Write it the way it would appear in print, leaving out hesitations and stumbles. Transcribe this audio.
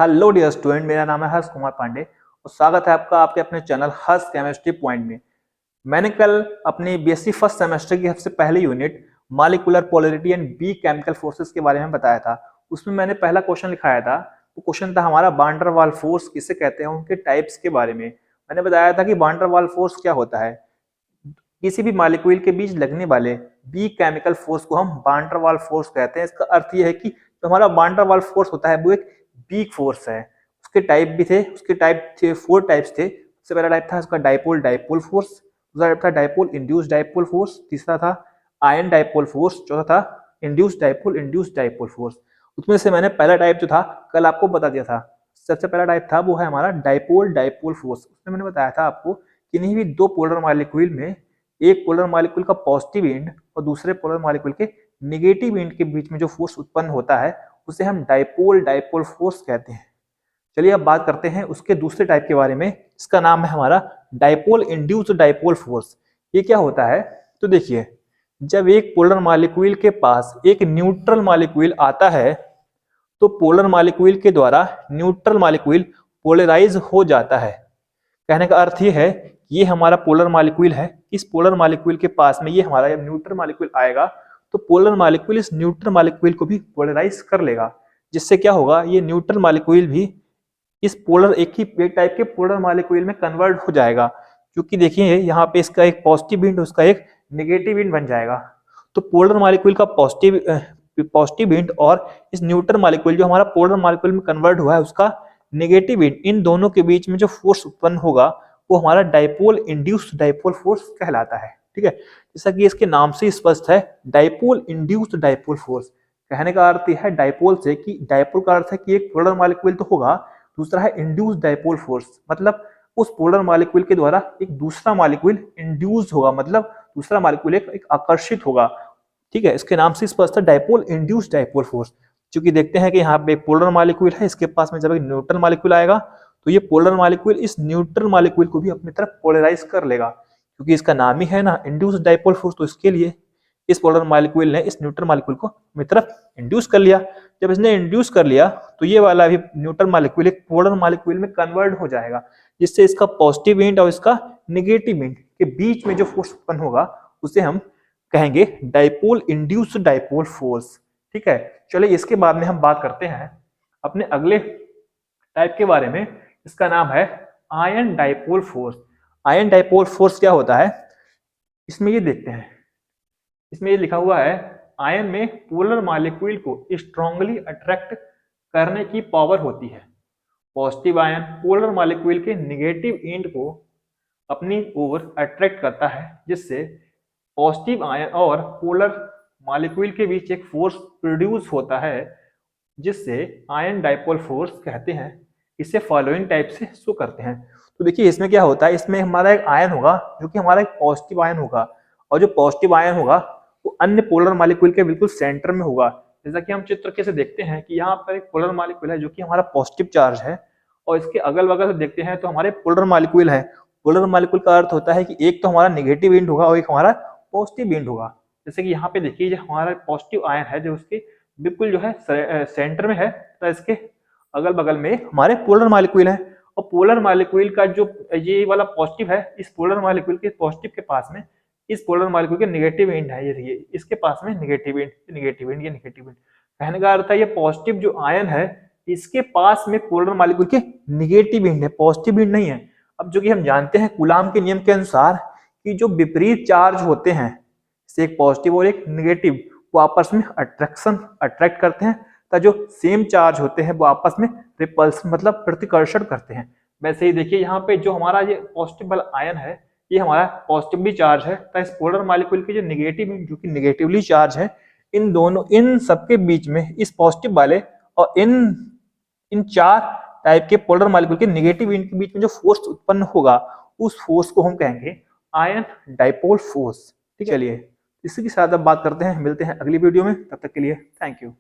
Hello dear student, मेरा नाम है हर्ष कुमार पांडे और स्वागत है आपका आपके अपने चैनल हर्ष केमिस्ट्री पॉइंट में। मैंने कल अपनी बीएससी फर्स्ट सेमेस्टर की सबसे पहली unit molecular polarity and B chemical forces के बारे में बताया था। उसमें मैंने पहला क्वेश्चन लिखाया था। वो क्वेश्चन था हमारा वान डेर वाल फोर्स किसे कहते हैं, उनके टाइप्स के बारे में। मैंने बताया था कि वान डेर वाल फोर्स क्या होता है। किसी भी मॉलिक्यूल के बीच लगने वाले बी केमिकल फोर्स को हम वान डेर वाल फोर्स कहते हैं। इसका अर्थ यह है कि जो हमारा वान डेर वाल फोर्स होता है वो एक वीक फोर्स है। उसके टाइप भी थे, उसके टाइप थे 4 टाइप्स थे। सबसे पहला टाइप था उसका डाइपोल डाइपोल फोर्स, दूसरा टाइप था डाइपोल इंड्यूस डाइपोल फोर्स, तीसरा था आयन डाइपोल फोर्स, चौथा था इंड्यूस डाइपोल फोर्स। उसमें से मैंने पहला टाइप जो था कल आपको बता दिया था। सबसे पहला टाइप था वो है हमारा डाइपोल डाइपोल फोर्स। उसमें मैंने बताया था आपको कि नहीं भी दो पोलर मॉलिक्यूल में एक पोलर मॉलिक्यूल का पॉजिटिव एंड और दूसरे पोलर मॉलिक्यूल के नेगेटिव एंड के बीच में जो फोर्स उत्पन्न होता है उसे हम डाइपोल डाइपोल फोर्स कहते हैं। चलिए अब बात करते हैं उसके दूसरे टाइप के बारे में। इसका नाम है हमारा डाइपोल इंड्यूस्ड डाइपोल फोर्स। ये क्या होता है तो देखिए, जब एक पोलर मॉलिक्यूल के पास एक न्यूट्रल मॉलिक्यूल आता है तो पोलर मॉलिक्यूल के द्वारा न्यूट्रल मॉलिक्यूल पोलराइज हो जाता है। कहने का अर्थ ये है कि ये हमारा पोलर मॉलिक्यूल है, इस पोलर मॉलिक्यूल के पास में ये हमारा जब न्यूट्रल मॉलिक्यूल आएगा तो पोलर मॉलिक्यूल इस न्यूट्रल मॉलिक्यूल को भी पोलराइज कर लेगा, जिससे क्या होगा, ये न्यूट्रल मॉलिक्यूल भी इस पोलर एक टाइप के पोलर मॉलिक्यूल में कन्वर्ट हो जाएगा। क्योंकि देखिए यहाँ पे इसका एक पॉजिटिव एंड उसका एक नेगेटिव एंड बन जाएगा। तो पोलर मॉलिक्यूल का पॉजिटिव एंड और इस न्यूट्रल मॉलिक्यूल जो हमारा पोलर मॉलिक्यूल में कन्वर्ट हुआ है उसका नेगेटिव एंड, इन दोनों के बीच में जो फोर्स उत्पन्न होगा वो हमारा डाइपोल इंड्यूस्ड डाइपोल फोर्स कहलाता है। ठीक है, जैसा कि इसके नाम से स्पष्ट है, डाइपोल इंड्यूस्ड डाइपोल फोर्स। कहने का अर्थ है डाइपोल से कि डाइपोल का अर्थ है कि एक पोलर मॉलिक्यूल तो होगा, दूसरा है इंड्यूस्ड डाइपोल फोर्स, मतलब उस पोलर मॉलिक्यूल के द्वारा एक दूसरा मॉलिक्यूल इंड्यूस्ड होगा, मतलब दूसरा मॉलिक्यूल एक आकर्षित होगा। ठीक है, इसके नाम से स्पष्ट है डाइपोल इंड्यूस्ड डाइपोल फोर्स। क्योंकि देखते हैं कि यहाँ पे एक पोलर मॉलिक्यूल है, इसके पास में जब एक न्यूट्रल मॉलिक्यूल आएगा तो ये पोलर मॉलिक्यूल इस न्यूट्रल मॉलिक्यूल को भी अपनी तरफ पोलराइज कर लेगा। क्योंकि इसका नाम ही है ना इंड्यूस्ड डाइपोल फोर्स, तो इसके लिए इस पोलर मॉलिक्यूल ने इस न्यूट्रल मॉलिक्यूल को अपनी तरफ इंड्यूस कर लिया। जब इसने इंड्यूस कर लिया तो ये वाला भी न्यूट्रल मॉलिक्यूल एक पोलर मॉलिक्यूल में कन्वर्ट हो जाएगा, जिससे इसका पॉजिटिव एंड और इसका नेगेटिव एंड के बीच में जो फोर्स उत्पन्न होगा उसे हम कहेंगे डाइपोल इंड्यूस्ड डाइपोल फोर्स। ठीक है, चलिए इसके बाद में हम बात करते हैं अपने अगले टाइप के बारे में। इसका नाम है ion dipole force. Ion dipole force क्या होता है, इसमें ये देखते हैं, इसमें ये लिखा हुआ है आयन में पोलर मॉलिक्यूल को स्ट्रांगली अट्रैक्ट करने की पावर होती है। पॉजिटिव आयन पोलर मॉलिक्यूल के नेगेटिव एंड को अपनी ओर अट्रैक्ट करता है, जिससे पॉजिटिव आयन और पोलर मॉलिक्यूल के बीच एक फोर्स प्रोड्यूस होता है, जिससे आयन डाइपोल फोर्स कहते हैं। इसे फॉलोइंग टाइप से शो करते हैं। तो देखिए इसमें क्या होता है, इसमें हमारा एक आयन होगा जो कि हमारा एक पॉजिटिव आयन होगा, और जो पॉजिटिव आयन होगा वो अन्य पोलर मॉलिक्यूल के बिल्कुल सेंटर में होगा। जैसा कि हम चित्र कैसे देखते हैं कि यहाँ पर एक पोलर मॉलिक्यूल है जो कि हमारा पॉजिटिव चार्ज है, और इसके अगल बगल देखते हैं तो हमारे पोलर मॉलिक्यूल है। पोलर मॉलिक्यूल का अर्थ होता है कि एक तो हमारा नेगेटिव एंड होगा और एक हमारा पॉजिटिव एंड होगा। जैसे कि यहाँ पे देखिए जो हमारा पॉजिटिव आयन है जो उसके बिल्कुल जो है सेंटर में है, तो इसके अगल बगल में हमारे पोलर मॉलिक्यूल है, और पोलर मॉलिक्यूल का जो ये वाला पॉजिटिव है, इस पोलर मॉलिक्यूल के पॉजिटिव के पास में इस पोलर मॉलिक्यूल के नेगेटिव एंड है, ये इसके पास में नेगेटिव एंड नेगेटिव एंड, ये नेगेटिव एंड। कहने का अर्थ है ये पॉजिटिव जो आयन है इसके पास में पोलर मॉलिक्यूल के नेगेटिव एंड है, पॉजिटिव एंड नहीं है। अब जो कि हम जानते हैं कूलाम के नियम के अनुसार कि जो विपरीत चार्ज होते हैं, जैसे एक पॉजिटिव और एक नेगेटिव, वो आपस में अट्रैक्ट करते हैं, तथा जो सेम चार्ज होते हैं वो आपस में रिपल्सन मतलब प्रतिकर्षण करते हैं। वैसे ही देखिए यहाँ पे जो हमारा ये पॉजिटिव वाला आयन है ये हमारा पॉजिटिवली चार्ज है, तथा इस पोलर मॉलिक्यूल के जो नेगेटिव जो कि नेगेटिवली चार्ज है, इन सबके बीच में इस पॉजिटिव वाले और इन 4 टाइप के पोलर मॉलिक्यूल के नेगेटिव एंड के बीच में जो फोर्स उत्पन्न होगा उस फोर्स को हम कहेंगे आयन डाइपोल फोर्स। ठीक है, चलिए इसी के साथ अब बात करते हैं, मिलते हैं अगली वीडियो में, तब तक के लिए थैंक यू।